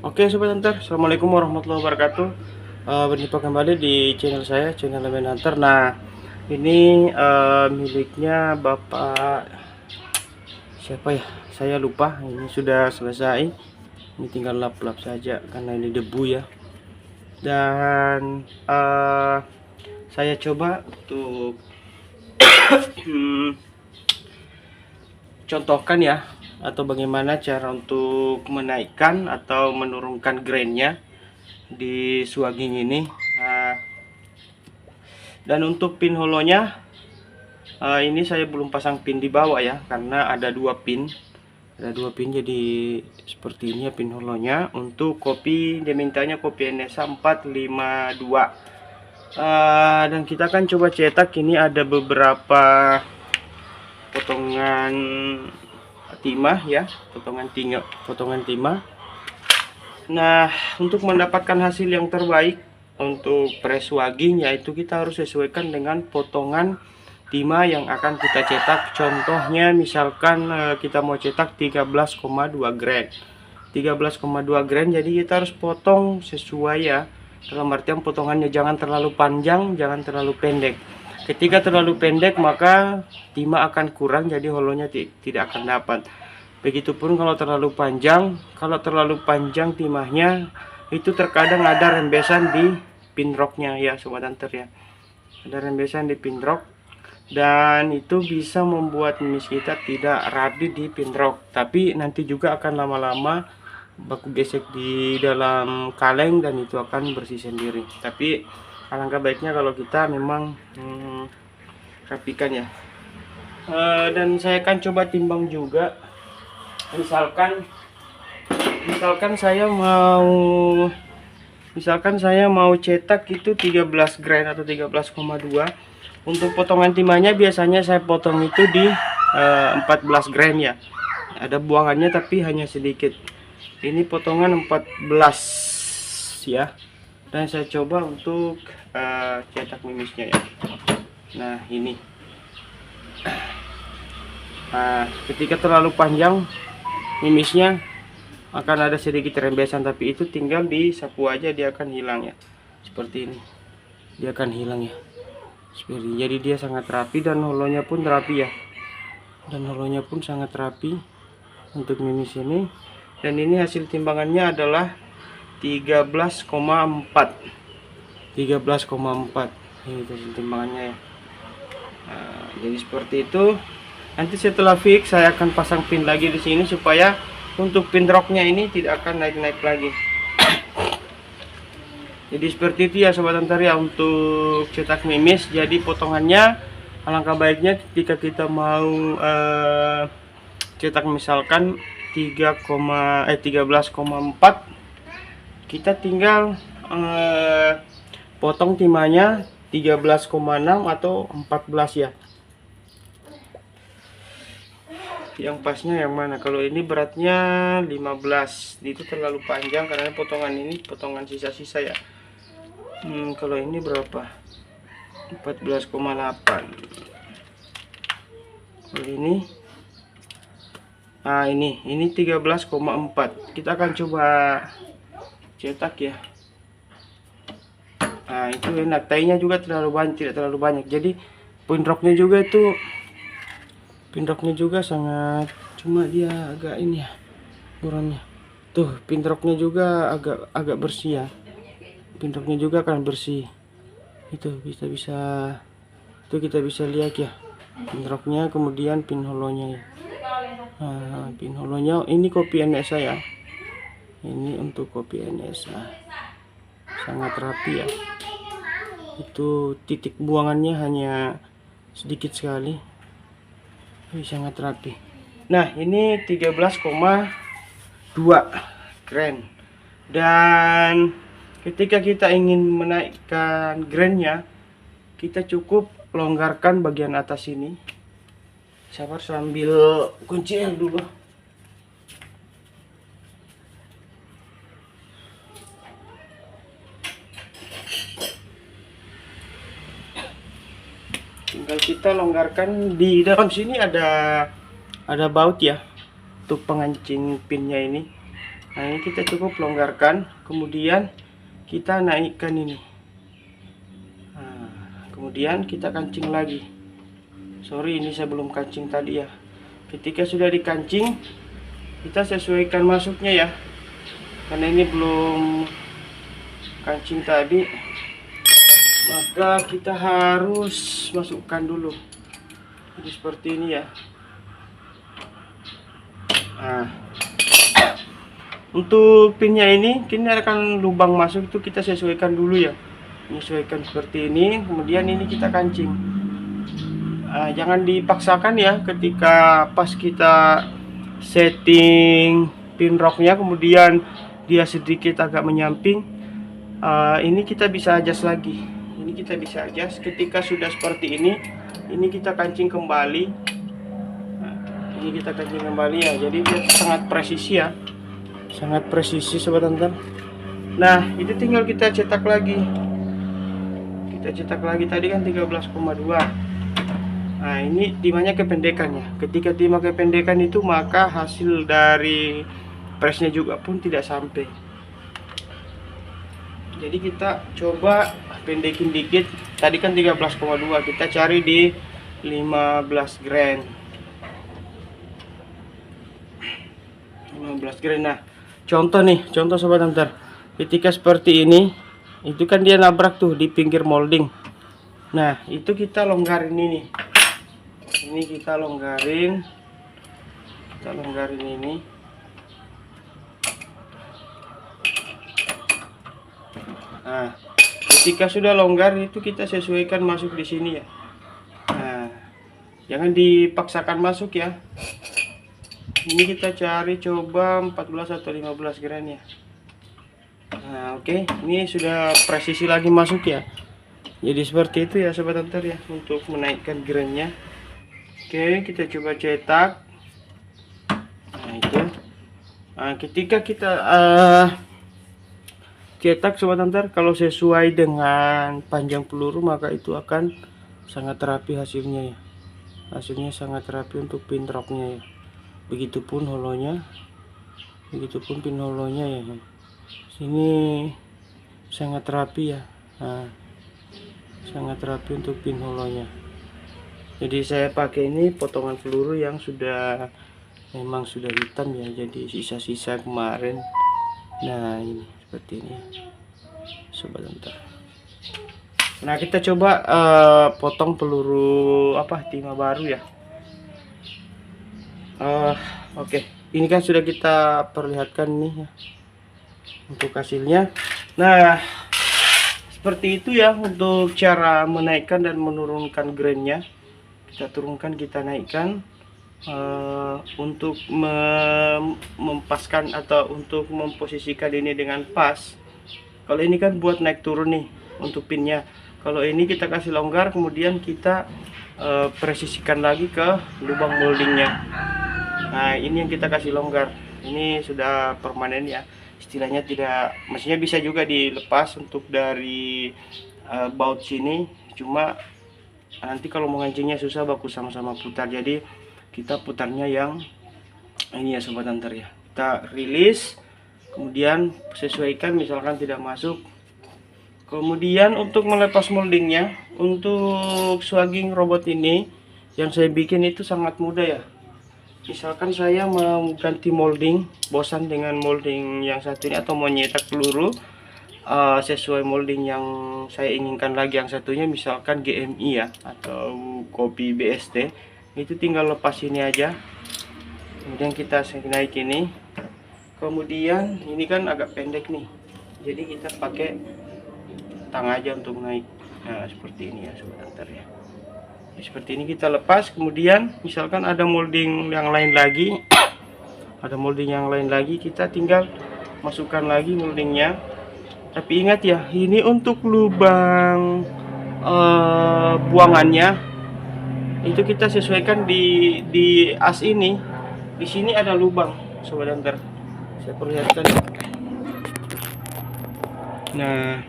Oke Sobat Hunter, Assalamualaikum warahmatullahi wabarakatuh. Berjumpa kembali di channel saya, channel Lemen Hunter. Nah, ini miliknya Bapak siapa ya? Saya lupa. Ini sudah selesai. Ini tinggal lap-lap saja karena ini debu ya. Dan saya coba untuk contohkan ya, atau bagaimana cara untuk menaikkan atau menurunkan grainnya di swagging ini. Dan untuk pin holonya ini saya belum pasang pin di bawah ya, karena ada dua pin, jadi seperti ini ya pin holonya. Untuk kopi dia mintanya kopi NSA 452. Dan kita akan coba cetak. Ini ada beberapa potongan timah ya, potongan timah. Nah, untuk mendapatkan hasil yang terbaik untuk press swagging, yaitu kita harus sesuaikan dengan potongan timah yang akan kita cetak. Contohnya misalkan kita mau cetak 13,2 grain 13,2 grain, jadi kita harus potong sesuai ya, dalam artian potongannya jangan terlalu panjang, jangan terlalu pendek. Ketika terlalu pendek maka timah akan kurang, jadi holonya tidak akan dapat. Begitupun kalau terlalu panjang timahnya, itu terkadang ada rembesan di pinrocknya ya Sobat Hunter ya, ada rembesan di pinrock, dan itu bisa membuat mimis kita tidak rapi di pinrock. Tapi nanti juga akan lama-lama baku gesek di dalam kaleng dan itu akan bersih sendiri. Tapi alangkah baiknya kalau kita memang rapikan ya. Dan saya akan coba timbang juga. Misalkan saya mau cetak itu 13 grain atau 13,2. Untuk potongan timahnya biasanya saya potong itu di 14 grain ya. Ada buangannya tapi hanya sedikit. Ini potongan 14 ya. Dan saya coba untuk cetak mimisnya ya. Nah, ini. Nah, ketika terlalu panjang mimisnya akan ada sedikit rembesan, tapi itu tinggal disapu aja, dia akan hilang ya. Seperti ini, dia akan hilang ya. Seperti ini. Jadi dia sangat rapi dan holonya pun rapi ya, sangat rapi untuk mimis ini. Dan ini hasil timbangannya adalah 13,4. Ini hasil timbangannya ya. Nah, jadi seperti itu. Nanti setelah fix saya akan pasang pin lagi di sini supaya untuk pin rocknya ini tidak akan naik-naik lagi. Jadi seperti itu ya Sobat Hunter ya untuk cetak mimis. Jadi potongannya alangkah baiknya ketika kita mau cetak misalkan 13,4, kita tinggal potong timahnya 13,6 atau 14 ya. Yang pasnya yang mana? Kalau ini beratnya 15, itu terlalu panjang karena potongan ini potongan sisa-sisa ya. Kalau ini berapa? 14,8. Kalau ini ini 13,4. Kita akan coba cetak ya. Nah, itu enak. Tainya juga tidak terlalu banyak. Jadi pinrocknya juga sangat, cuma dia agak ini ya ukurannya. Tuh, pinrocknya juga agak bersih ya. Pinrocknya juga akan bersih. Itu kita bisa lihat ya pinrocknya, kemudian pin holonya ya. Nah, pin holonya ini kopi NSA ya. Ini untuk kopi NSA. Sangat rapi ya. Itu titik buangannya hanya sedikit sekali. Sangat rapi. Nah, ini 13,2 grain. Dan ketika kita ingin menaikkan grainnya, kita cukup longgarkan bagian atas ini. Sabar sambil kunciin dulu. Tinggal kita longgarkan. Di dalam sini ada baut ya untuk pengancing pinnya ini. Nah, ini kita cukup longgarkan, kemudian kita naikkan ini. Nah, kemudian kita kancing lagi. Sorry, ini saya belum kancing tadi ya. Ketika sudah dikancing, kita sesuaikan masuknya ya, karena ini belum kancing tadi, maka kita harus masukkan dulu. Jadi seperti ini ya. Nah, untuk pinnya ini akan lubang masuk itu kita sesuaikan dulu ya. Menyesuaikan seperti ini, kemudian ini kita kancing. Jangan dipaksakan ya ketika pas kita setting pin rocknya, kemudian dia sedikit agak menyamping. Ini kita bisa adjust lagi. Ini kita bisa adjust. Ketika sudah seperti ini kita kancing kembali. Nah, ini kita kancing kembali ya. Jadi dia sangat presisi ya. Sangat presisi sobat hunter. Nah, itu tinggal kita cetak lagi. Kita cetak lagi, tadi kan 13,2. Nah, ini timahnya kependekannya. Ketika timah kependekan itu, maka hasil dari presnya juga pun tidak sampai. Jadi kita coba pendekin dikit. Tadi kan 13,2, kita cari di 15 grain. 15 grain. Nah, contoh sobat hunter, ketika seperti ini, itu kan dia nabrak tuh di pinggir molding. Nah, itu kita longgarin ini. Ini kita longgarin ini. Nah, ketika sudah longgar itu kita sesuaikan masuk di sini ya. Nah, jangan dipaksakan masuk ya. Ini kita cari coba 14 atau 15 grain ya. Nah, oke. Ini sudah presisi lagi masuk ya. Jadi seperti itu ya sobat hunter ya, untuk menaikkan grainnya. Oke, kita coba cetak. Nah, itu. Nah, ketika kita cetak sobat hunter, kalau sesuai dengan panjang peluru maka itu akan sangat rapi hasilnya ya. Hasilnya sangat rapi untuk pin rocknya ya. Begitupun holonya, begitupun pin holonya ya. Sini sangat rapi ya. Nah, sangat rapi untuk pin holonya. Jadi saya pakai ini potongan peluru yang memang sudah hitam ya, jadi sisa-sisa kemarin. Nah, ini seperti ini sobat hunter. Nah, kita coba potong peluru timah baru ya. Oke. Ini kan sudah kita perlihatkan nih ya, untuk hasilnya. Nah, seperti itu ya untuk cara menaikkan dan menurunkan grainnya. Kita turunkan, kita naikkan untuk mempaskan atau untuk memposisikan ini dengan pas. Kalau ini kan buat naik turun nih untuk pinnya. Kalau ini kita kasih longgar, kemudian kita presisikan lagi ke lubang moldingnya. Nah, ini yang kita kasih longgar. Ini sudah permanen ya. Istilahnya tidak, maksudnya bisa juga dilepas untuk dari baut sini. Cuma nanti kalau mau ngancingnya susah, baku sama-sama putar. Jadi kita putarnya yang ini ya sobat hunter ya. Kita rilis, kemudian sesuaikan, misalkan tidak masuk. Kemudian untuk melepas moldingnya, untuk swagging robot ini yang saya bikin itu sangat mudah ya. Misalkan saya mau ganti molding, bosan dengan molding yang satu ini, atau mau nyetak peluru sesuai molding yang saya inginkan lagi yang satunya, misalkan GMI ya, atau kopi BST, itu tinggal lepas ini aja. Kemudian kita naik ini. Kemudian ini kan agak pendek nih, jadi kita pakai tang aja untuk naik. Nah, seperti ini ya sobat hunter ya. Seperti ini kita lepas, kemudian misalkan ada molding yang lain lagi ada molding yang lain lagi, kita tinggal masukkan lagi moldingnya. Tapi ingat ya, ini untuk lubang buangannya itu kita sesuaikan di as ini. Di sini ada lubang sobat hunter, saya perlihatkan. Nah,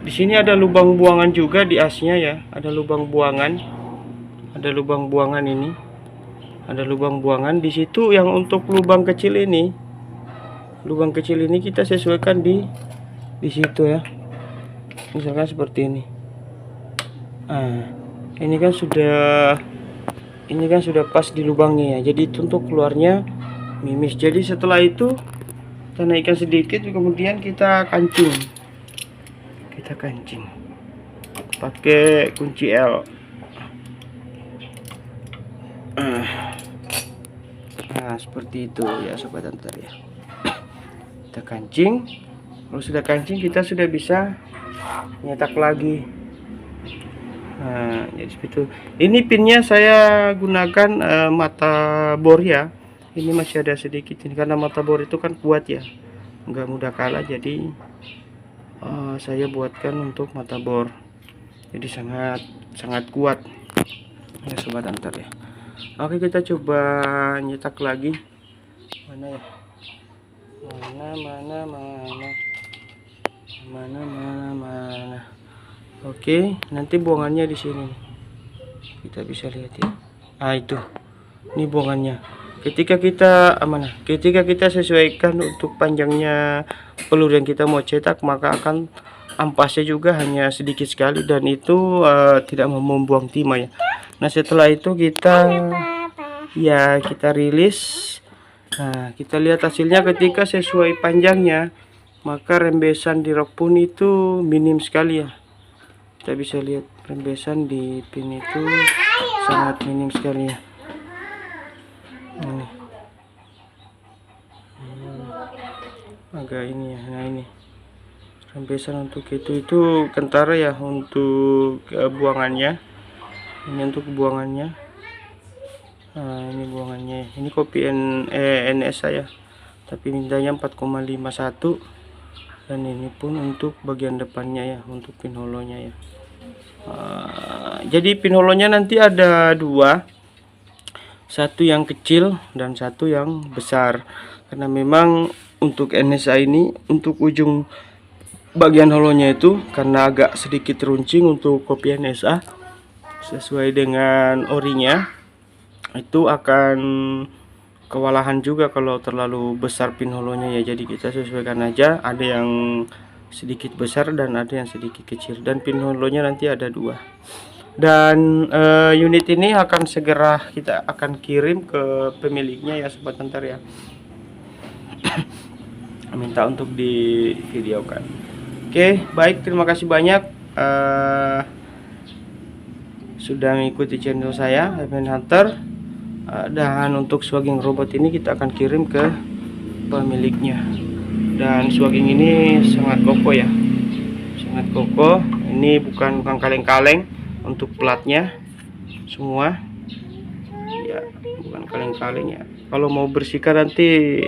di sini ada lubang buangan juga di asnya ya, ada lubang buangan. Ada lubang buangan ini, ada lubang buangan di situ. Yang untuk lubang kecil ini lubang kecil ini kita sesuaikan di situ ya, misalkan seperti ini. Nah, ini kan sudah pas di lubangnya ya, jadi untuk keluarnya mimis. Jadi setelah itu kita naikkan sedikit, kemudian kita kancing pakai kunci L. Nah seperti itu ya sobat hunter ya, kita kancing. Kalau sudah kancing, kita sudah bisa nyetak lagi. Nah jadi seperti itu. Ini pinnya saya gunakan mata bor ya. Ini masih ada sedikit ini karena mata bor itu kan kuat ya, nggak mudah kalah. Jadi saya buatkan untuk mata bor, jadi sangat kuat ya sobat hunter ya. Oke, kita coba nyetak lagi. Mana ya, mana. Oke, nanti buangannya di sini kita bisa lihat ya. Ah itu, ini buangannya. Ketika kita sesuaikan untuk panjangnya peluru yang kita mau cetak, maka akan ampasnya juga hanya sedikit sekali, dan itu tidak membuang timah ya. Nah setelah itu kita rilis. Nah kita lihat hasilnya. Ketika sesuai panjangnya, maka rembesan di rok pun itu minim sekali ya. Kita bisa lihat rembesan di pin itu sangat minim sekali ya. Ini agak ini ya. Nah ini rembesan untuk itu kentara ya, untuk buangannya. Ini untuk buangannya. Nah ini buangannya, ini kopi NSA ya, tapi mintanya 4,51. dan ini pun untuk bagian depannya ya, untuk pin holonya ya. Jadi pin holonya nanti ada dua, satu yang kecil dan satu yang besar, karena memang untuk NSA ini, untuk ujung bagian holonya itu karena agak sedikit runcing untuk kopi NSA, sesuai dengan orinya, itu akan kewalahan juga kalau terlalu besar pin holonya ya. Jadi kita sesuaikan aja, ada yang sedikit besar dan ada yang sedikit kecil, dan pin holonya nanti ada dua. Dan unit ini akan segera kita akan kirim ke pemiliknya ya sobat hunter ya. Minta untuk divideokan. Oke, baik, terima kasih banyak sudah mengikuti channel saya Heaven Hunter. Dan untuk swagging robot ini kita akan kirim ke pemiliknya. Dan swagging ini sangat kokoh ya, sangat kokoh. Ini bukan kaleng-kaleng untuk platnya semua ya, bukan kaleng-kaleng ya. Kalau mau bersihkan nanti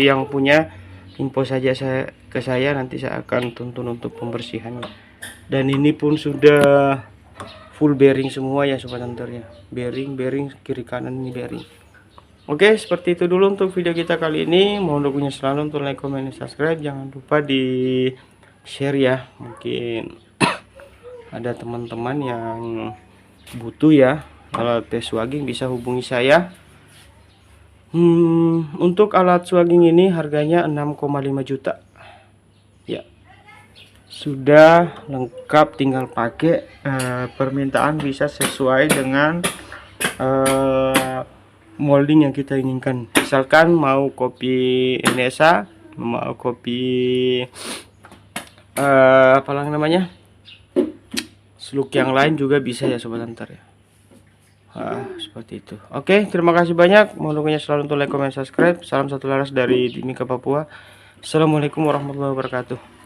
yang punya info saja ke saya, nanti saya akan tuntun untuk pembersihannya. Dan ini pun sudah full bearing semua ya sobat hunter ya, bearing kiri kanan ini bearing. Oke, seperti itu dulu untuk video kita kali ini. Mohon dukungannya selalu untuk like, comment, dan subscribe. Jangan lupa di share ya, mungkin ada teman-teman yang butuh ya alat tes swagging, bisa hubungi saya. Untuk alat swagging ini harganya 6,5 juta ya, sudah lengkap, tinggal pakai. Permintaan bisa sesuai dengan molding yang kita inginkan. Misalkan mau kopi NSA, mau kopi apalah namanya, slug yang lain juga bisa ya sobat hunter ya. Seperti itu. Oke, terima kasih banyak. Mohon dukungannya selalu untuk like, comment, subscribe. Salam satu laras dari Timika, Papua. Assalamualaikum warahmatullahi wabarakatuh.